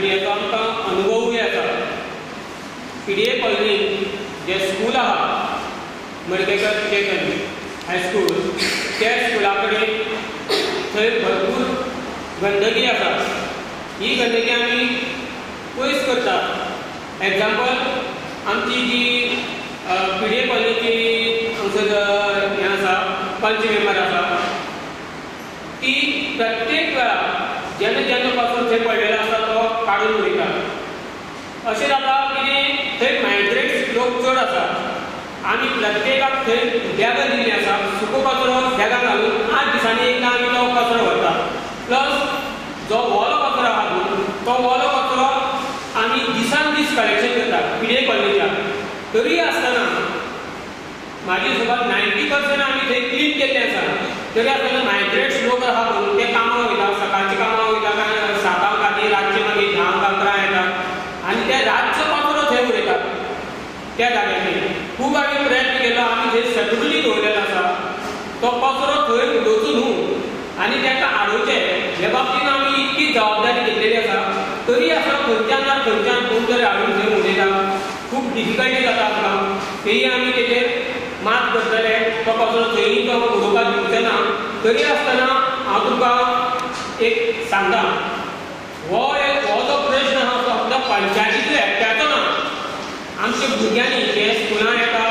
आनी हेचो आमकां अनुभवूय आसा. PDA कॉलनी जे स्कूल आहा मडकयकर केजन हायस्कूल, त्या स्कुला कडेन थंय भरपूर गंदगी आसा. ही गंदगी आमी पयस करता. एग्जाम्पल आमची जी PDA कॉलनीची हांगसर हें आसा पंच मेंबर आसा, ती प्रत्येक वेळा जेन्ना जेन्ना पासून थंय पडलेलो आसा तो काडून उडयता. अशें जाता की थंय मायग्रेट्स लोक चड आसा. आमी प्रत्येकाक थंय बॅगां दिल्ली आसा. सुको कचरो बॅगां घालून 8 दिसांनी एकदां आमी तो कचरो व्हरता. प्लस जो वोलो कचरो आहा न्हू, तो वोलो कचरो आमी दिसान दीस कलेक्शन करता PDA कॉलनीच्या. तरी आसतना म्हाजे हिशोबान 90% आमी थंय क्लीन केल्लें आसा. तरी आसतना मायग्रेट्स लोक आहा न्हू, ते कामां वयता, सकाळचे कामां वयता, काय 7 खातीर रातचे मागीर 10-11 येता आनी ते रातचो कचरो थंय उडयतात त्या जाग्याचेर. खूब आमी प्रयत्न केलो, आमी थंय सेपरेटली दवरलेलो आसा. तो कचरो थंय उडोवचो न्हू आनी ताका हाडोवचें हे बाबतींत आमी इतकी जबाबदारी घेतलेली आसा. तरी आसतना खंयच्यान ना खंयच्यान कोण तरी हाडून थंय उडयता. खूब डिफिकल्टी जाता आमकां. तेही आमी तेजेर मात करतले. तो कचरो थंय तो उडोवपाक दिवचो ना. तरी आसतना हांव तुमकां एक सांगता, हो जो प्रश्न आहा तो फक्त पंचायतीचो एकट्याचो ना. आमच्या भुरग्यांनी जे स्कुलान येता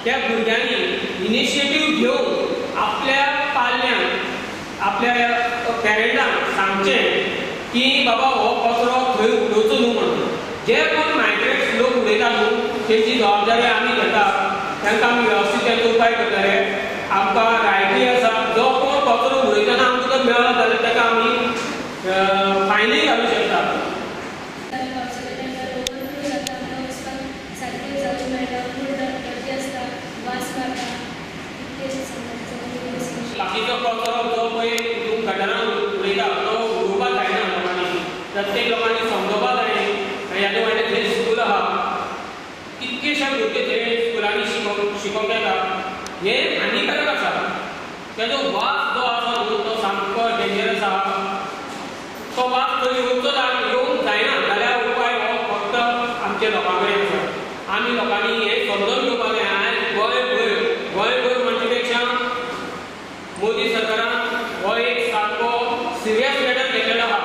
त्या भुरग्यांनी इनिशिएटीव घेवन आपल्या पाल्यांक, आपल्या पेरंटांक सांगचें की बाबा हो कचरो थंय उडोवचो न्हू म्हणून. जे कोण मायग्रेट्स लोक उडयता न्हू तेची जबाबदारी आमी घेता. तांकां आमी वेवस्थीत तेचो उपाय करतले. आमकां रायटूय आसा. जो कोण कचरो उडयतना आमकां जर मेळ्ळो जाल्यार ताका आमी फायनूय घालूंक शकता. बाकीचो कचरो जो पळय गटारान उडयता तो उडोवपाक जायना लोकांनी. प्रत्येक लोकांनी समजोवपाक जाय. ह्याच्या वाटेन थंय स्कूल आहा, कितकेशे भुरगे थंय स्कुलांनी शिकोवंक येता. हें हानिकारक आसा. तेजो वास जो आसा न्हू तो सामको डेंजरस आहा. तो वास थंय येवंक जायना जाल्यार उपाय हो फक्त आमच्या लोकां कडेन आसा. आमी लोकांनी हें समजून घेवपाक जाय. आयज गोंयभर म्हणचे पेक्षा मोदी सरकारान हो एक सारको सिरियस मॅटर घेतलेलो आहा.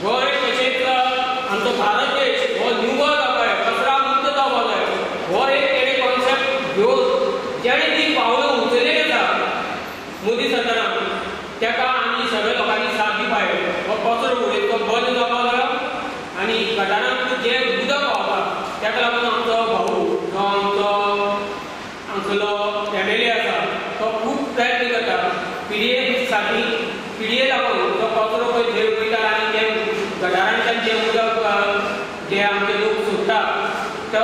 गोंय तशेंच आमचो भारत देश हो निवळ जावपाक जाय, कचरा मुक्त जावपाक जाय. हो एक तेणे कॉन्सेप्ट घेवन जेणे ती पावलां उचललेली आसा मोदी सरकारान, ताका आमी सगळ्या लोकांनी साथ दिवपाक जाय. हो कचरो उडयतो बंद जावपाक जाय आनी गटारांत जें उदक व्हांवता ताका लागून आमचो भाऊ जो आमचो हांगसरलो MLA आसा तो खूब प्रयत्न करता. PDA साठी PDA लागून तो कचरो पळय थंय उडयता आनी ते गटारांतल्यान जें उदक जे आमचे लोक सोडटा तो